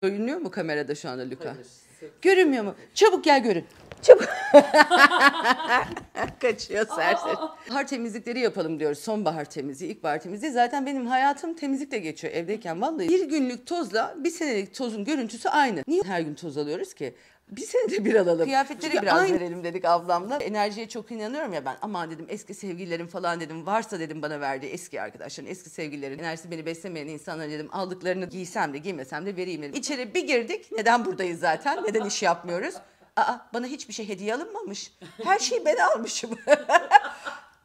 Görünüyor mu kamerada şu anda Luka? Hayır. Görünmüyor mu? Çabuk gel görün. Çabuk. Kaçıyor serseri. Bahar temizlikleri yapalım diyoruz. Sonbahar temizliği, ilkbahar temizliği. Zaten benim hayatım temizlikle geçiyor evdeyken. Vallahi bir günlük tozla bir senelik tozun görüntüsü aynı. Niye her gün toz alıyoruz ki? Bir senede bir alalım. Kıyafetleri çünkü biraz verelim dedik ablamla. Enerjiye çok inanıyorum ya ben. Aman dedim eski sevgililerim falan dedim. Varsa dedim bana verdiği eski arkadaşların, eski sevgililerin, enerjisi beni beslemeyen insanlar dedim. Aldıklarını giysem de giymesem de vereyim dedim. İçeri bir girdik. Neden buradayız zaten? Neden iş yapmıyoruz? Bana hiçbir şey hediye alınmamış. Her şeyi ben almışım.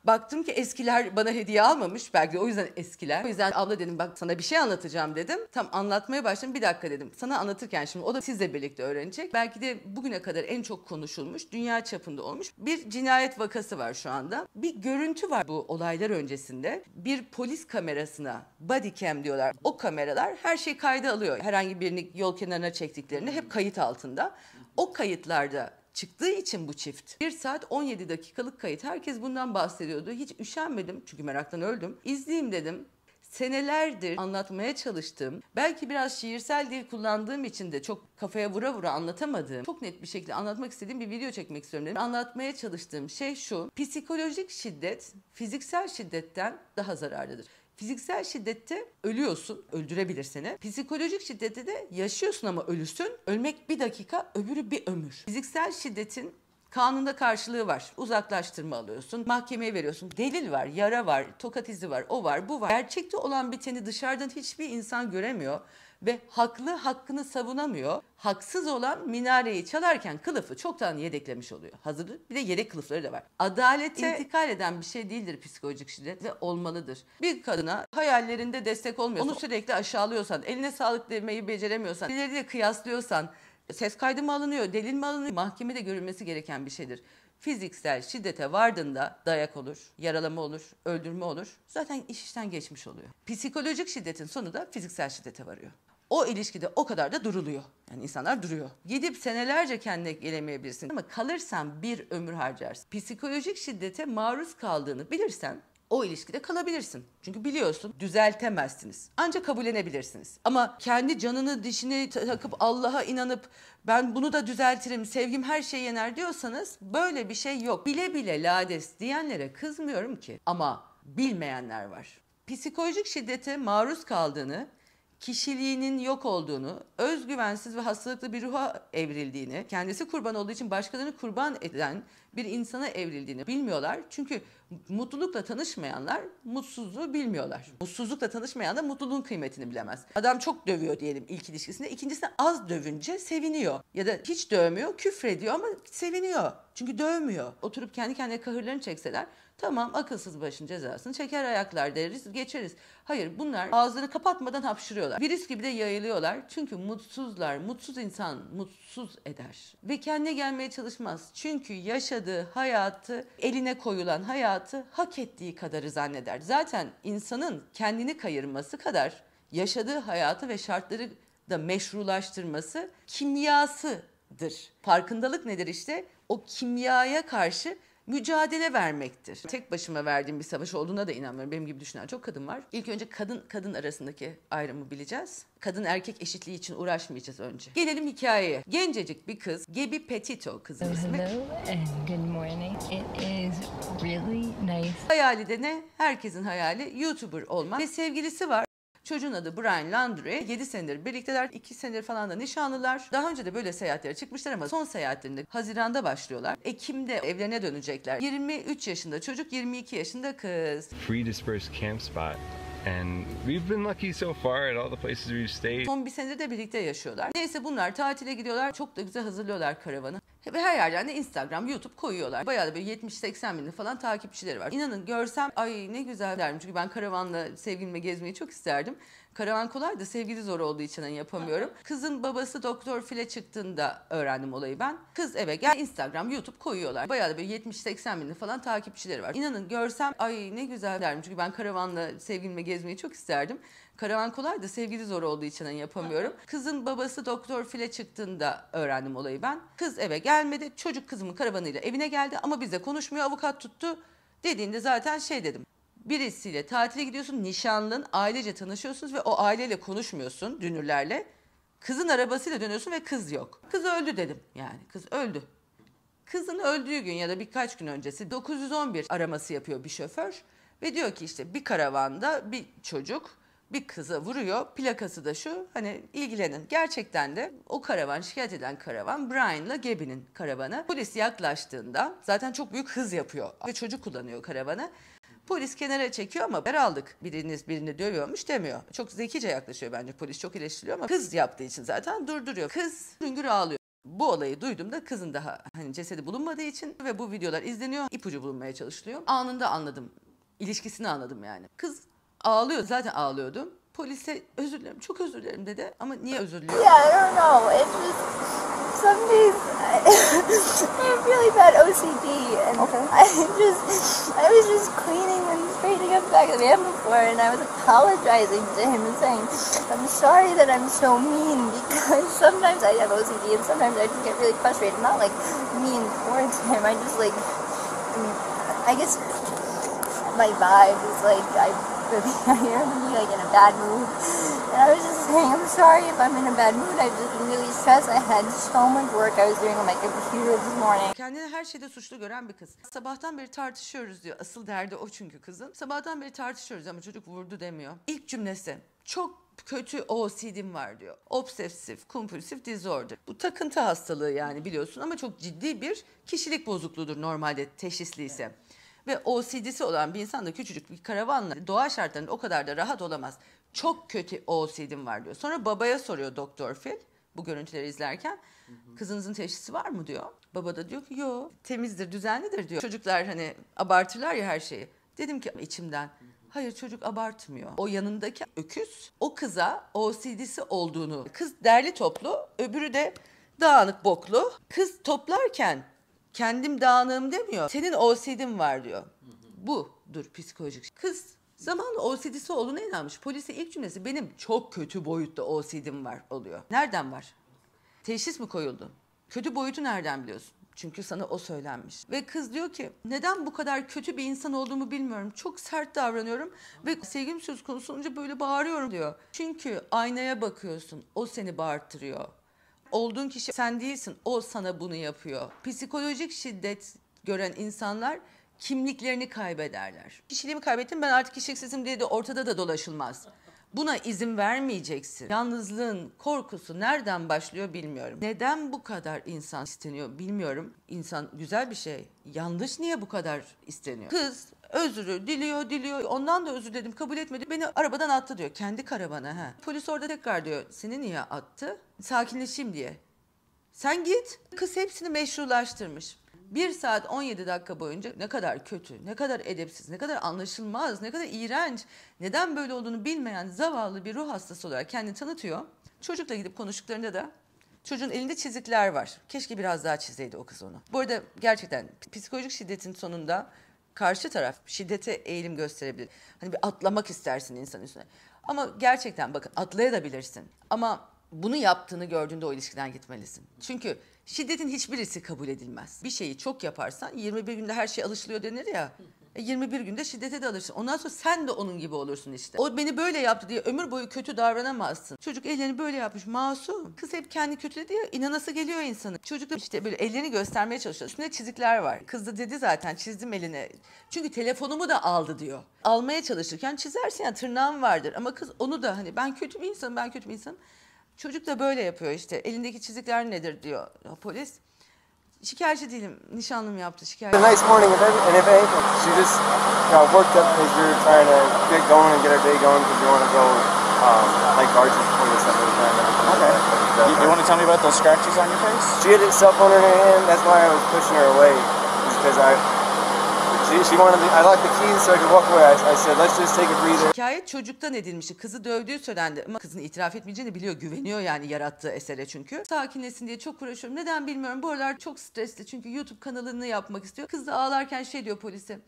Baktım ki eskiler bana hediye almamış. Belki de o yüzden eskiler. O yüzden abla dedim bak sana bir şey anlatacağım dedim. Tam anlatmaya başladım. Bir dakika dedim. Sana anlatırken şimdi o da sizle birlikte öğrenecek. Belki de bugüne kadar en çok konuşulmuş, dünya çapında olmuş bir cinayet vakası var şu anda. Bir görüntü var bu olaylar öncesinde. Bir polis kamerasına body cam diyorlar. O kameralar her şeyi kayda alıyor. Herhangi birini yol kenarına çektiklerini hep kayıt altında. O kayıtlarda çıktığı için bu çift 1 saat 17 dakikalık kayıt. Herkes bundan bahsediyordu. Hiç üşenmedim çünkü meraktan öldüm. İzleyeyim dedim. Senelerdir anlatmaya çalıştığım, belki biraz şiirsel dil kullandığım için de çok kafaya vura vura anlatamadığım, çok net bir şekilde anlatmak istediğim bir video çekmek istiyorum dedim. Anlatmaya çalıştığım şey şu: psikolojik şiddet fiziksel şiddetten daha zararlıdır. Fiziksel şiddette ölüyorsun, öldürebilir seni. Psikolojik şiddette de yaşıyorsun ama ölüsün. Ölmek bir dakika, öbürü bir ömür. Fiziksel şiddetin kanunda karşılığı var. Uzaklaştırma alıyorsun, mahkemeye veriyorsun. Delil var, yara var, tokat izi var, o var, bu var. Gerçekte olan biteni dışarıdan hiçbir insan göremiyor ve haklı hakkını savunamıyor. Haksız olan minareyi çalarken kılıfı çoktan yedeklemiş oluyor. Hazır, bir de yedek kılıfları da var. Adalete intikal eden bir şey değildir psikolojik şiddet ve olmalıdır. Bir kadına hayallerinde destek olmuyorsan, onu sürekli aşağılıyorsan, eline sağlık demeyi beceremiyorsan, ileriyle kıyaslıyorsan, ses kaydı mı alınıyor, delil mi alınıyor? Mahkemede görülmesi gereken bir şeydir. Fiziksel şiddete vardığında dayak olur, yaralama olur, öldürme olur. Zaten iş işten geçmiş oluyor. Psikolojik şiddetin sonu da fiziksel şiddete varıyor. O ilişkide o kadar da duruluyor. Yani insanlar duruyor. Gidip senelerce kendine gelemeyebilirsin ama kalırsan bir ömür harcarsın. Psikolojik şiddete maruz kaldığını bilirsen o ilişkide kalabilirsin. Çünkü biliyorsun düzeltemezsiniz. Ancak kabullenebilirsiniz. Ama kendi canını dişini takıp Allah'a inanıp ben bunu da düzeltirim, sevgim her şeyi yener diyorsanız böyle bir şey yok. Bile bile lades diyenlere kızmıyorum ki. Ama bilmeyenler var. Psikolojik şiddete maruz kaldığını, kişiliğinin yok olduğunu, özgüvensiz ve hastalıklı bir ruha evrildiğini, kendisi kurban olduğu için başkalarını kurban eden bir insana evrildiğini bilmiyorlar. Çünkü mutlulukla tanışmayanlar mutsuzluğu bilmiyorlar. Mutsuzlukla tanışmayan da mutluluğun kıymetini bilemez. Adam çok dövüyor diyelim ilk ilişkisinde. İkincisinde az dövünce seviniyor. Ya da hiç dövmüyor, küfrediyor ama seviniyor. Çünkü dövmüyor. Oturup kendi kendine kahırlarını çekseler tamam akılsız başın cezasını çeker ayaklar deriz geçeriz. Hayır bunlar ağızlarını kapatmadan hapşırıyorlar. Virüs gibi de yayılıyorlar. Çünkü mutsuzlar. Mutsuz insan mutsuz eder. Ve kendine gelmeye çalışmaz. Çünkü yaşadığı hayatı, eline koyulan hayatı hak ettiği kadarı zanneder. Zaten insanın kendini kayırması kadar yaşadığı hayatı ve şartları da meşrulaştırması kimyasıdır. Farkındalık nedir işte? O kimyaya karşı mücadele vermektir. Tek başıma verdiğim bir savaş olduğuna da inanmıyorum. Benim gibi düşünen çok kadın var. İlk önce kadın arasındaki ayrımı bileceğiz. Kadın erkek eşitliği için uğraşmayacağız önce. Gelelim hikayeye. Gencecik bir kız, Gabby Petito kızın ismi. Hello and good morning. It is really nice. Hayali de ne? Herkesin hayali YouTuber olmak. Ve sevgilisi var. Çocuğun adı Brian Laundrie. 7 senedir birlikteler. 2 senedir falan da nişanlılar. Daha önce de böyle seyahatlere çıkmışlar ama son seyahatlerinde Haziran'da başlıyorlar. Ekim'de evlerine dönecekler. 23 yaşında çocuk, 22 yaşında kız. Free dispersed camp spot. And we've been lucky so far at all the places we've stayed. Son bir senedir de birlikte yaşıyorlar. Neyse bunlar tatile gidiyorlar. Çok da güzel hazırlıyorlar karavanı. Ve her yerden de Instagram, YouTube koyuyorlar. Bayağı da böyle 70-80 bin falan takipçileri var. İnanın görsem ay ne güzel derim. Çünkü ben karavanla sevgilimle gezmeyi çok isterdim. Karavan kolay da sevgili zor olduğu için yapamıyorum. Kızın babası doktor file çıktığında öğrendim olayı ben. Kız eve gel Instagram, YouTube koyuyorlar. Bayağı da böyle 70-80 bin falan takipçileri var. İnanın görsem ay ne güzel derim. Çünkü ben karavanla sevgilimle gezmeyi çok isterdim. Karavan kolay da sevgili zor olduğu için yapamıyorum. Kızın babası doktor file çıktığında öğrendim olayı ben. Kız eve gelmedi. Çocuk kızımın karavanıyla evine geldi ama bizle konuşmuyor. Avukat tuttu. Dediğinde zaten şey dedim. Birisiyle tatile gidiyorsun, nişanlın, ailece tanışıyorsunuz ve o aileyle konuşmuyorsun, dünürlerle. Kızın arabasıyla dönüyorsun ve kız yok. Kız öldü dedim yani. Kız öldü. Kızın öldüğü gün ya da birkaç gün öncesi 911 araması yapıyor bir şoför. Ve diyor ki işte bir karavanda bir çocuk bir kıza vuruyor. Plakası da şu, hani ilgilenin. Gerçekten de o karavan, şikayet edilen karavan Brian'la Gabby'nin karavanı. Polis yaklaştığında zaten çok büyük hız yapıyor ve çocuk kullanıyor karavanı. Polis kenara çekiyor ama haber aldık. Biriniz birini dövüyormuş demiyor. Çok zekice yaklaşıyor bence, polis çok eleştiriyor ama kız yaptığı için zaten durduruyor. Kız hüngür ağlıyor. Bu olayı duyduğumda kızın daha hani cesedi bulunmadığı için ve bu videolar izleniyor. İpucu bulunmaya çalışılıyor. Anında anladım. İlişkisini anladım yani. Kız ağlıyor. Zaten ağlıyordu. Polise özür dilerim, çok özür dilerim dedi. Ama niye özür diliyor? Yeah, I don't know. It's just some days I have really bad OCD, and I was just cleaning and straightening up back of the van before, and I was apologizing to him and saying, I'm sorry that I'm so mean, because sometimes I have OCD and sometimes I just get really frustrated. Not like mean towards him. I just like, I guess my vibe is like I'm really like in a bad mood. And I was just saying, I'm sorry if I'm in a bad mood. I've just been really stressed. I had so much work I was doing on my computer this morning. Kendini her şeyde suçlu gören bir kız. Sabahtan beri tartışıyoruz diyor. Asıl derdi o çünkü kızın. Sabahtan beri tartışıyoruz ama çocuk vurdu demiyor. İlk cümlesi çok kötü OCD'm var diyor. Obsesif, kompulsif disorder. Bu takıntı hastalığı yani biliyorsun ama çok ciddi bir kişilik bozukluğudur normalde teşhisliyse. Ve OCD'si olan bir insan da küçücük bir karavanla doğa şartlarında o kadar da rahat olamaz. Çok kötü OCD'm var diyor. Sonra babaya soruyor Doktor Phil bu görüntüleri izlerken. Kızınızın teşhisi var mı diyor. Baba da diyor ki yok, temizdir, düzenlidir diyor. Çocuklar hani abartırlar ya her şeyi. Dedim ki içimden hayır, çocuk abartmıyor. O yanındaki öküz o kıza OCD'si olduğunu. Kız derli toplu, öbürü de dağınık boklu. Kız toplarken kendim dağınığım demiyor. Senin OCD'in var diyor. Budur psikolojik. Kız zamanla OCD'si olduğuna inanmış. Polise ilk cümlesi benim çok kötü boyutta OCD'm var oluyor. Nereden var? Teşhis mi koyuldu? Kötü boyutu nereden biliyorsun? Çünkü sana o söylenmiş. Ve kız diyor ki neden bu kadar kötü bir insan olduğumu bilmiyorum. Çok sert davranıyorum ve sevgim söz konusu olunca böyle bağırıyorum diyor. Çünkü aynaya bakıyorsun, o seni bağırttırıyor. Olduğun kişi sen değilsin, o sana bunu yapıyor. Psikolojik şiddet gören insanlar kimliklerini kaybederler. Kişiliğimi kaybettim, ben artık kişiliksizim diye de ortada da dolaşılmaz. Buna izin vermeyeceksin. Yalnızlığın korkusu nereden başlıyor bilmiyorum. Neden bu kadar insan isteniyor bilmiyorum. İnsan güzel bir şey. Yanlış niye bu kadar isteniyor? Kız özürü diliyor. Ondan da özür diledim, kabul etmedi. Beni arabadan attı diyor. Kendi karavana. He. Polis orada tekrar diyor. Seni niye attı? Sakinleşeyim diye. Sen git. Kız hepsini meşrulaştırmış. 1 saat 17 dakika boyunca ne kadar kötü, ne kadar edepsiz, ne kadar anlaşılmaz, ne kadar iğrenç, neden böyle olduğunu bilmeyen zavallı bir ruh hastası olarak kendini tanıtıyor. Çocukla gidip konuştuklarında da çocuğun elinde çizikler var. Keşke biraz daha çizeydi o kız onu. Bu arada gerçekten psikolojik şiddetin sonunda karşı taraf şiddete eğilim gösterebilir. Hani bir atlamak istersin insanın üstüne. Ama gerçekten bakın atlayabilirsin. Ama bunu yaptığını gördüğünde o ilişkiden gitmelisin. Çünkü şiddetin hiçbirisi kabul edilmez. Bir şeyi çok yaparsan 21 günde her şey alışılıyor denir ya. 21 günde şiddete de alırsın. Ondan sonra sen de onun gibi olursun işte. O beni böyle yaptı diye ömür boyu kötü davranamazsın. Çocuk ellerini böyle yapmış, masum. Kız hep kendi kötüledi ya, inanası geliyor insanın. Çocuk da işte böyle ellerini göstermeye çalışıyor. Üstünde çizikler var. Kız da dedi zaten çizdim eline. Çünkü telefonumu da aldı diyor. Almaya çalışırken çizersin ya, tırnağım vardır. Ama kız onu da hani ben kötü bir insanım. Çocuk da böyle yapıyor işte. Elindeki çizikler nedir diyor polis. Şikayetçi değilim. Nişanlım yaptı şikayet. A nice morning, and if anything, she just got worked up because we were trying to get going and get our day going because we want to go like arches before the sun goes down. Okay. You want to tell me about those scratches on your face? She had a cell phone in her hand. That's why I was pushing her away, because she wanted. I locked the keys so I could walk away. I said, let's just take a breather. Hikaye çocuktan edilmişti. Kızı dövdüğü söylendi ama kızın itiraf etmeyeceğini biliyor. Güveniyor yani yarattığı esere çünkü. Sakinleşsin diye çok uğraşıyorum. Neden bilmiyorum. Bu aralar çok stresli çünkü YouTube kanalını yapmak istiyor. Kız da ağlarken şey diyor polise.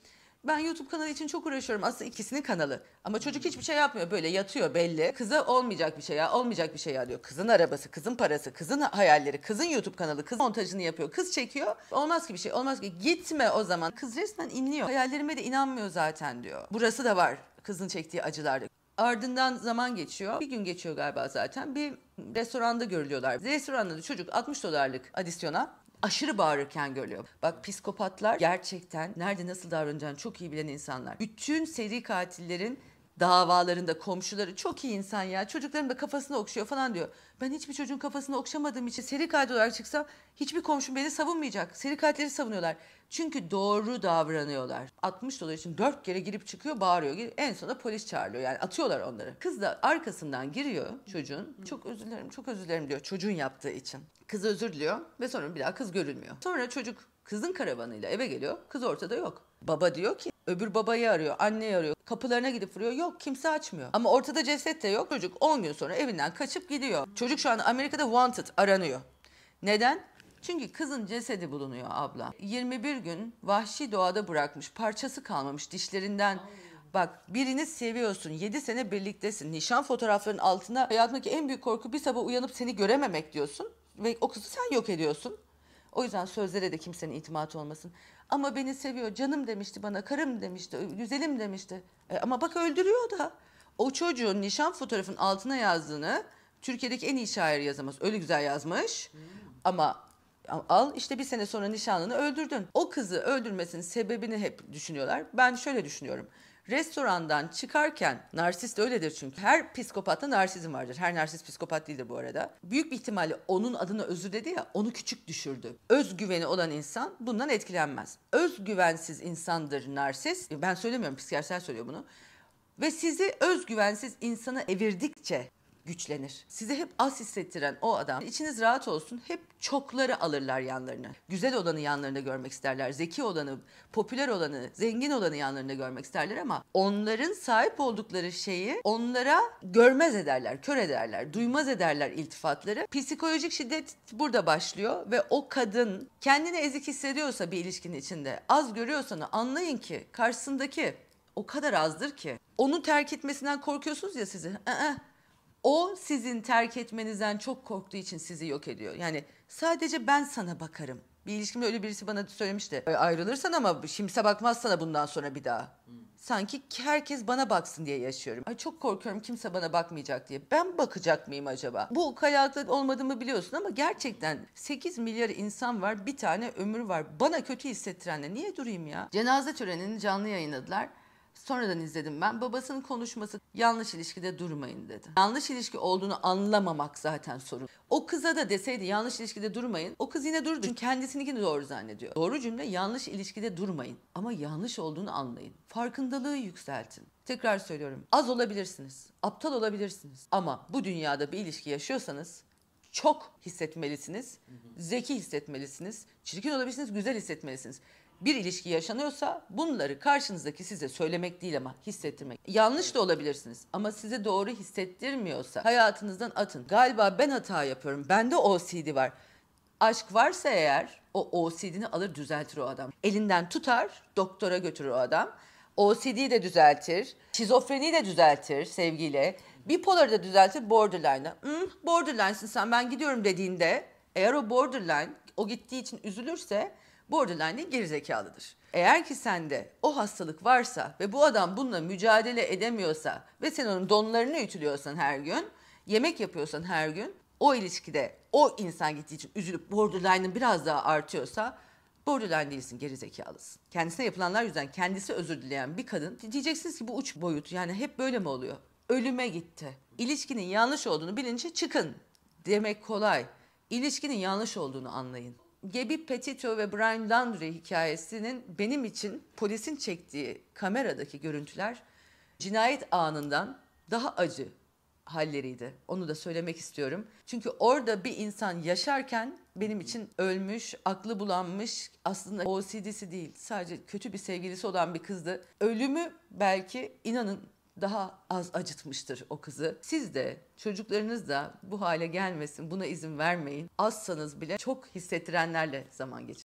Ben YouTube kanalı için çok uğraşıyorum. Aslında ikisinin kanalı. Ama çocuk hiçbir şey yapmıyor. Böyle yatıyor belli. Kıza olmayacak bir şey ya diyor. Kızın arabası, kızın parası, kızın hayalleri, kızın YouTube kanalı, kız montajını yapıyor. Kız çekiyor. Olmaz ki bir şey, olmaz ki. Gitme o zaman. Kız resmen inliyor. Hayallerime de inanmıyor zaten diyor. Burası da var kızın çektiği acılarda. Ardından zaman geçiyor. Bir gün geçiyor galiba zaten. Bir restoranda görülüyorlar. Restoranda da çocuk $60'lık adisyona aşırı bağırırken görülüyor. Bak, psikopatlar gerçekten nerede nasıl davranacağını çok iyi bilen insanlar. Bütün seri katillerin davalarında komşuları çok iyi insan ya. Çocukların da kafasını okşuyor falan diyor. Ben hiçbir çocuğun kafasını okşamadığım için seri katil olarak çıksam hiçbir komşum beni savunmayacak. Seri katilleri savunuyorlar. Çünkü doğru davranıyorlar. $60 için 4 kere girip çıkıyor, bağırıyor. En sonunda polis çağırıyor. Yani atıyorlar onları. Kız da arkasından giriyor çocuğun. Çok özür dilerim, çok özür dilerim diyor çocuğun yaptığı için. Kız özür diliyor ve sonra bir daha kız görülmüyor. Sonra çocuk kızın karavanıyla eve geliyor. Kız ortada yok. Baba diyor ki öbür babayı arıyor, anneyi arıyor. Kapılarına gidip vuruyor. Yok, kimse açmıyor. Ama ortada ceset de yok. Çocuk 10 gün sonra evinden kaçıp gidiyor. Çocuk şu an Amerika'da wanted, aranıyor. Neden? Çünkü kızın cesedi bulunuyor abla. 21 gün vahşi doğada bırakmış. Parçası kalmamış dişlerinden. Bak, birini seviyorsun. 7 sene birliktesin. Nişan fotoğraflarının altına hayatımdaki en büyük korku bir sabah uyanıp seni görememek diyorsun. Ve o kızı sen yok ediyorsun. O yüzden sözlere de kimsenin itimatı olmasın. Ama beni seviyor, canım demişti bana, karım demişti, güzelim demişti. Ama bak, öldürüyor da. O çocuğun nişan fotoğrafının altına yazdığını Türkiye'deki en iyi şair yazamaz. Öyle güzel yazmış. Ama al işte, bir sene sonra nişanlını öldürdün. O kızı öldürmesinin sebebini hep düşünüyorlar. Ben şöyle düşünüyorum. Restorandan çıkarken, narsist öyledir çünkü. Her psikopatta narsizm vardır. Her narsist psikopat değildir bu arada. Büyük bir ihtimalle onun adına özür dedi ya, onu küçük düşürdü. Özgüveni olan insan bundan etkilenmez. Özgüvensiz insandır narsist. Ben söylemiyorum, psikiyatristler söylüyor bunu. Ve sizi özgüvensiz insana evirdikçe güçlenir. Sizi hep az hissettiren o adam, içiniz rahat olsun, hep çokları alırlar yanlarına. Güzel olanı yanlarında görmek isterler. Zeki olanı, popüler olanı, zengin olanı yanlarında görmek isterler ama onların sahip oldukları şeyi onlara görmez ederler, kör ederler, duymaz ederler iltifatları. Psikolojik şiddet burada başlıyor ve o kadın kendini ezik hissediyorsa bir ilişkinin içinde, az görüyorsanız anlayın ki karşısındaki o kadar azdır ki. Onu terk etmesinden korkuyorsunuz ya sizi. O sizin terk etmenizden çok korktuğu için sizi yok ediyor. Yani sadece ben sana bakarım. Bir ilişkimde öyle birisi bana söylemişti. Ayrılırsan ama kimse bakmaz sana bundan sonra bir daha. Sanki herkes bana baksın diye yaşıyorum. Ay, çok korkuyorum kimse bana bakmayacak diye. Ben bakacak mıyım acaba? Bu ukalalık olmadığımı biliyorsun ama gerçekten 8 milyar insan var, bir tane ömür var. Bana kötü hissettirenle niye durayım ya? Cenaze törenini canlı yayınladılar. Sonradan izledim ben. Babasının konuşması, yanlış ilişkide durmayın dedi. Yanlış ilişki olduğunu anlamamak zaten sorun. O kıza da deseydi yanlış ilişkide durmayın, o kız yine durdu. Çünkü kendisininkini doğru zannediyor. Doğru cümle yanlış ilişkide durmayın. Ama yanlış olduğunu anlayın. Farkındalığı yükseltin. Tekrar söylüyorum. Az olabilirsiniz. Aptal olabilirsiniz. Ama bu dünyada bir ilişki yaşıyorsanız çok hissetmelisiniz. Zeki hissetmelisiniz. Çirkin olabilirsiniz, güzel hissetmelisiniz. Bir ilişki yaşanıyorsa bunları karşınızdaki size söylemek değil ama hissettirmek. Yanlış da olabilirsiniz ama size doğru hissettirmiyorsa hayatınızdan atın. Galiba ben hata yapıyorum. Bende OCD var. Aşk varsa eğer o OCD'ni alır düzeltir o adam. Elinden tutar, doktora götürür o adam. OCD'yi de düzeltir, şizofreniyi de düzeltir sevgiyle. Bipolar'ı da düzeltir, borderline'da. Borderline'sın sen, ben gidiyorum dediğinde eğer o borderline o gittiği için üzülürse borderline gerizekalıdır. Eğer ki sende o hastalık varsa ve bu adam bununla mücadele edemiyorsa ve sen onun donlarını ütülüyorsan her gün, yemek yapıyorsan her gün, o ilişkide o insan gittiği için üzülüp borderline'ın biraz daha artıyorsa borderline değilsin, gerizekalısın. Kendisine yapılanlar yüzünden kendisi özür dileyen bir kadın, diyeceksiniz ki bu uç boyut, yani hep böyle mi oluyor? Ölüme gitti. İlişkinin yanlış olduğunu bilince çıkın demek kolay. İlişkinin yanlış olduğunu anlayın. Gabby Petito ve Brian Laundrie hikayesinin benim için polisin çektiği kameradaki görüntüler cinayet anından daha acı halleriydi. Onu da söylemek istiyorum. Çünkü orada bir insan yaşarken benim için ölmüş, aklı bulanmış, aslında OCD'si değil, sadece kötü bir sevgilisi olan bir kızdı. Ölümü belki inanın daha az acıtmıştır o kızı. Siz de çocuklarınız da bu hale gelmesin, buna izin vermeyin. Azsanız bile çok hissettirenlerle zaman geçirin.